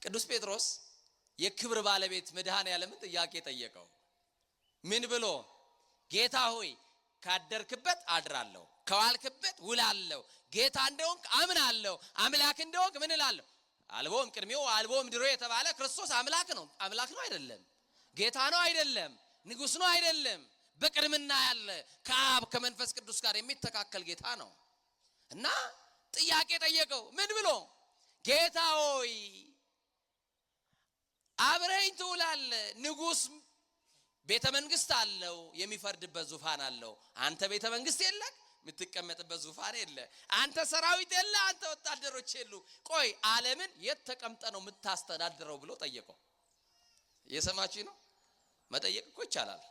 ቅዱስ ጴጥሮስ የክብር ባለቤት መድኃኔዓለምን ጥያቄ ጠየቀው። ምን ብሎ? ጌታ ሆይ ካደርክበት አድራለሁ፣ ከዋልክበት ውላለሁ፣ ጌታ እንደሆንክ አምናለሁ፣ አምላክ እንደሆንክ ምን እላለሁ? አልቦም ቅድሜው አልቦም ድሮ የተባለ ክርስቶስ አምላክ ነው። አምላክ ነው አይደለም? ጌታ ነው አይደለም? ንጉስ ነው አይደለም? በቅድምና ያለ ከአብ ከመንፈስ ቅዱስ ጋር የሚተካከል ጌታ ነው። እና ጥያቄ ጠየቀው። ምን ብሎ? ጌታ ሆይ አብረኝ ትውላለህ፣ ንጉስ ቤተ መንግስት አለው፣ የሚፈርድበት ዙፋን አለው። አንተ ቤተ መንግስት የለህ፣ የምትቀመጥበት ዙፋን የለ፣ አንተ ሰራዊት የለ፣ አንተ ወታደሮች የሉ። ቆይ ዓለምን የት ተቀምጠ ነው የምታስተዳድረው ብሎ ጠየቀው። እየሰማችሁኝ ነው? መጠየቅ እኮ ይቻላል።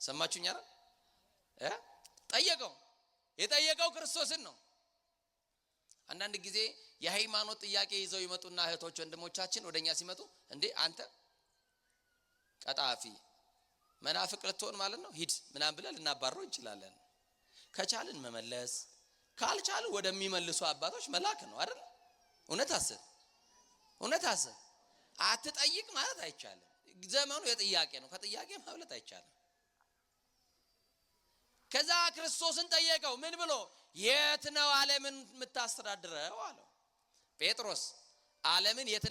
ሰማችሁኝ አይደል? ጠየቀው። የጠየቀው ክርስቶስን ነው። አንዳንድ ጊዜ የሃይማኖት ጥያቄ ይዘው ይመጡና እህቶች ወንድሞቻችን ወደኛ ሲመጡ እንዴ አንተ ቀጣፊ መናፍቅ ልትሆን ማለት ነው ሂድ ምናምን ብለን ልናባረው እንችላለን። ከቻልን መመለስ፣ ካልቻልን ወደሚመልሱ አባቶች መላክ ነው አይደል? እውነት አሰብ አትጠይቅ ማለት አይቻልም። ዘመኑ የጥያቄ ነው። ከጥያቄ ማብለጥ አይቻልም። ከዛ ክርስቶስን ጠየቀው። ምን ብሎ? የት ነው ዓለምን የምታስተዳድረው አለው። ጴጥሮስ ዓለምን የት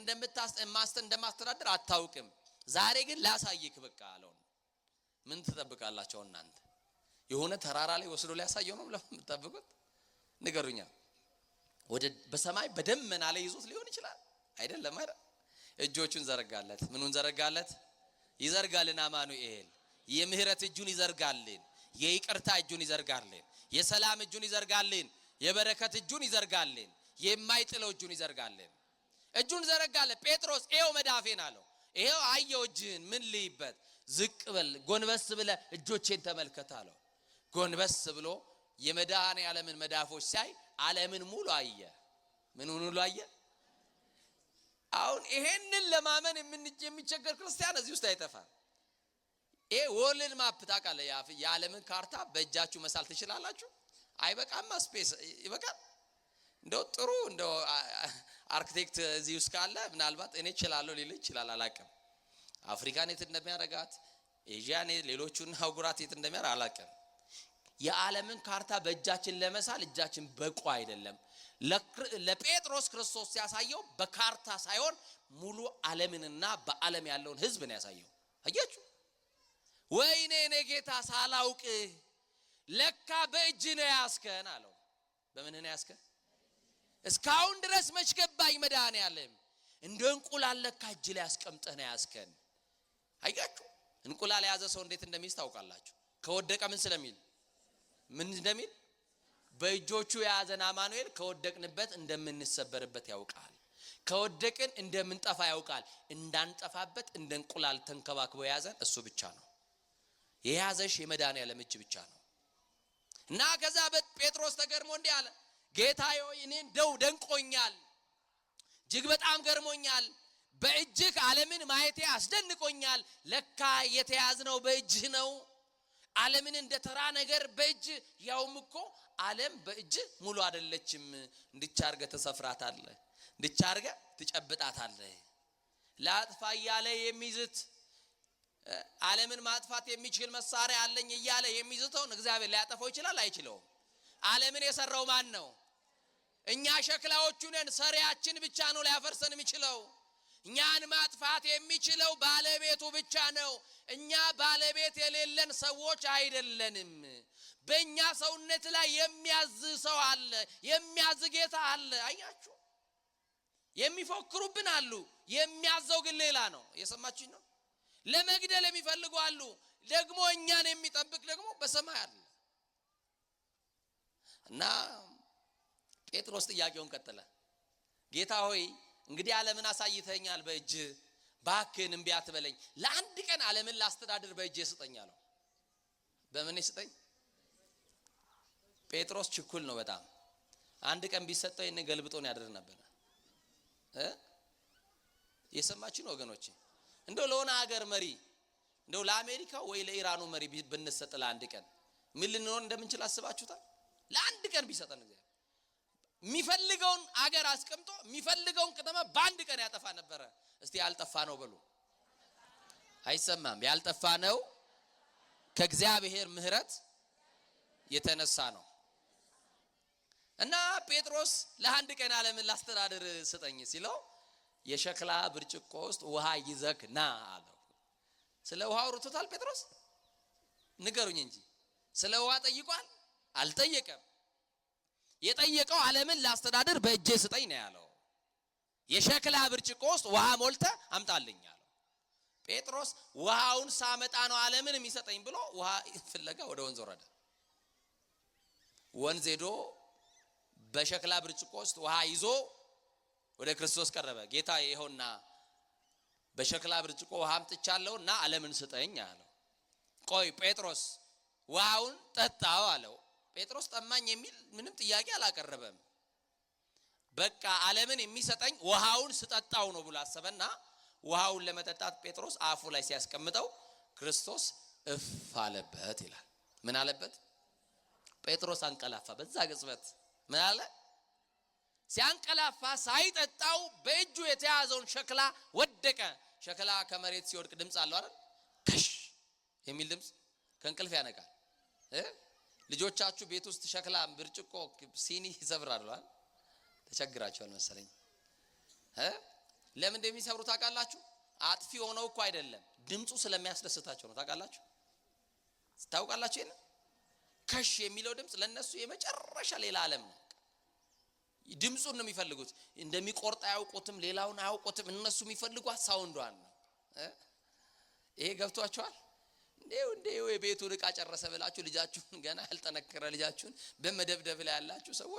እንደማስተዳድር አታውቅም፣ ዛሬ ግን ላሳይክ በቃ አለው። ምን ትጠብቃላችሁ እናንተ? የሆነ ተራራ ላይ ወስዶ ሊያሳየው ነው ለምትጠብቁት? ንገሩኛ። ወደ በሰማይ በደመና ላይ ይዞት ሊሆን ይችላል አይደለም አይደል? እጆቹን ዘረጋለት። ምኑን ዘረጋለት? ይዘርጋልን አማኑኤል። የምህረት እጁን ይዘርጋልን፣ የይቅርታ እጁን ይዘርጋልን፣ የሰላም እጁን ይዘርጋልን፣ የበረከት እጁን ይዘርጋልን፣ የማይጥለው እጁን ይዘርጋልን። እጁን ዘረጋለ። ጴጥሮስ ይሄው መዳፌን አለው። ይሄው አየው እጅህን፣ ምን ልይበት? ዝቅ በል ጎንበስ ብለ እጆቼን ተመልከት አለው። ጎንበስ ብሎ የመድኃኔዓለምን መዳፎች ሲያይ ዓለምን ሙሉ አየ። ምን ሙሉ አየ? አሁን ይሄንን ለማመን የሚቸገር ክርስቲያን እዚህ ውስጥ አይጠፋም። ይሄ ወርልድ ማፕ ታውቃለህ? የዓለምን ካርታ በእጃችሁ መሳል ትችላላችሁ? አይበቃማ? ስፔስ ይበቃል? እንደው ጥሩ እንደው አርኪቴክት እዚህ ውስጥ ካለ ምናልባት እኔ እችላለሁ ሊል ይችላል፣ አላውቅም። አፍሪካን የት እንደሚያደርጋት፣ ኤዥያን ሌሎቹን አህጉራት የት እንደሚያደርግ አላውቅም። የዓለምን ካርታ በእጃችን ለመሳል እጃችን በቁ አይደለም። ለጴጥሮስ ክርስቶስ ሲያሳየው በካርታ ሳይሆን ሙሉ ዓለምንና በዓለም ያለውን ህዝብ ነው ያሳየው። አያችሁ? ወይኔ እኔ ጌታ ሳላውቅ ለካ በእጅ ነው ያስከን አለው። በምን ነው ያስከን? እስካሁን ድረስ መች ገባኝ መድኃኔዓለም፣ እንደ እንቁላል ለካ እጅ ላይ ያስቀምጠህ ነው ያስከን። አያችሁ? እንቁላል የያዘ ሰው እንዴት እንደሚይዝ ታውቃላችሁ? ከወደቀ ምን እንደሚል በእጆቹ የያዘን አማኑኤል ከወደቅንበት እንደምንሰበርበት ያውቃል። ከወደቅን እንደምንጠፋ ያውቃል። እንዳንጠፋበት እንደ እንቁላል ተንከባክቦ የያዘን እሱ ብቻ ነው። የያዘሽ የመድኃኔዓለም እጅ ብቻ ነው። እና ከዛ ጴጥሮስ ተገርሞ እንዲህ አለ፣ ጌታዬ ሆይ እኔን ደንቆኛል፣ እጅግ በጣም ገርሞኛል። በእጅህ ዓለምን ማየቴ አስደንቆኛል። ለካ የተያዝነው በእጅህ ነው። ዓለምን እንደ ተራ ነገር በእጅ ያውም እኮ ዓለም በእጅ ሙሉ አይደለችም። እንድቻርገ ተሰፍራታለህ፣ እንድቻርገ ትጨብጣታለህ። ላጥፋ እያለ የሚዝት ዓለምን ማጥፋት የሚችል መሳሪያ አለኝ እያለ የሚዝተውን እግዚአብሔር ሊያጠፋው ይችላል አይችለውም? ዓለምን የሰራው ማን ነው? እኛ ሸክላዎቹ ነን። ሰሪያችን ብቻ ነው ሊያፈርሰን የሚችለው። እኛን ማጥፋት የሚችለው ባለቤቱ ብቻ ነው። እኛ ባለቤት የሌለን ሰዎች አይደለንም። በእኛ ሰውነት ላይ የሚያዝ ሰው አለ፣ የሚያዝ ጌታ አለ። አያችሁ? የሚፎክሩብን አሉ፣ የሚያዘው ግን ሌላ ነው። የሰማችሁኝ ነው? ለመግደል የሚፈልጉ አሉ፣ ደግሞ እኛን የሚጠብቅ ደግሞ በሰማይ አለ። እና ጴጥሮስ ጥያቄውን ቀጠለ። ጌታ ሆይ እንግዲህ ዓለምን አሳይተኛል በእጅ፣ ባክህን እምቢ አትበለኝ። ለአንድ ቀን ዓለምን ላስተዳድር በእጅ ስጠኝ አለው። በምን ስጠኝ? ጴጥሮስ ችኩል ነው በጣም። አንድ ቀን ቢሰጠው ይሄን ገልብጦን ያደር ነበር። የሰማችን ወገኖቼ፣ እንደው ለሆነ ሀገር መሪ፣ እንደው ለአሜሪካው ወይ ለኢራኑ መሪ ብንሰጥ ለአንድ ቀን ምን ልንሆን እንደምንችል አስባችሁታል? ለአንድ ቀን ቢሰጠን እግዚአብሔር የሚፈልገውን አገር አስቀምጦ የሚፈልገውን ከተማ በአንድ ቀን ያጠፋ ነበረ። እስቲ ያልጠፋ ነው በሉ። አይሰማም። ያልጠፋ ነው ከእግዚአብሔር ምሕረት የተነሳ ነው። እና ጴጥሮስ ለአንድ ቀን ዓለምን ላስተዳድር ስጠኝ ሲለው የሸክላ ብርጭቆ ውስጥ ውሃ ይዘህ ና አለው። ስለ ውሃ አውርቶታል ጴጥሮስ? ንገሩኝ እንጂ ስለ ውሃ ጠይቋል? አልጠየቀም። የጠየቀው ዓለምን ላስተዳድር በእጄ ስጠኝ ነው ያለው። የሸክላ ብርጭቆ ውስጥ ውሃ ሞልተ አምጣልኝ አለው። ጴጥሮስ ውሃውን ሳመጣ ነው ዓለምን የሚሰጠኝ ብሎ ውሃ ፍለጋ ወደ ወንዝ ወረደ። ወንዝ ሄዶ በሸክላ ብርጭቆ ውስጥ ውሃ ይዞ ወደ ክርስቶስ ቀረበ። ጌታ ይኸውና በሸክላ ብርጭቆ ውሃ አምጥቻለሁና ዓለምን ስጠኝ አለው። ቆይ ጴጥሮስ ውሃውን ጠጣው አለው። ጴጥሮስ ጠማኝ የሚል ምንም ጥያቄ አላቀረበም። በቃ ዓለምን የሚሰጠኝ ውሃውን ስጠጣው ነው ብሎ አሰበና ውሃውን ለመጠጣት ጴጥሮስ አፉ ላይ ሲያስቀምጠው ክርስቶስ እፍ አለበት ይላል። ምን አለበት? ጴጥሮስ አንቀላፋ። በዛ ቅጽበት ምን አለ? ሲያንቀላፋ ሳይጠጣው በእጁ የተያዘውን ሸክላ ወደቀ። ሸክላ ከመሬት ሲወድቅ ድምጽ አለው አይደል? ከሽ የሚል ድምጽ ከእንቅልፍ ያነቃል። ልጆቻችሁ ቤት ውስጥ ሸክላ ብርጭቆ ሲኒ ይሰብራሉ አይደል? ተቸግራቸዋል መሰለኝ። ለምን እንደሚሰብሩ ታውቃላችሁ? አጥፊ ሆነው እኮ አይደለም፣ ድምጹ ስለሚያስደስታቸው ነው። ታውቃላችሁ ይሄን? ከሽ የሚለው ድምጽ ለነሱ የመጨረሻ ሌላ ዓለም ነው። ድምጹን ነው የሚፈልጉት። እንደሚቆርጥ አያውቁትም፣ ሌላውን አያውቁትም። እነሱ የሚፈልጓት ሳውንዷን ነው። ይሄ ገብቷቸዋል? እንደው የቤቱን ዕቃ ጨረሰ ብላችሁ ልጃችሁን ገና ያልጠነከረ ልጃችሁን በመደብደብ ላይ ያላችሁ ሰዎች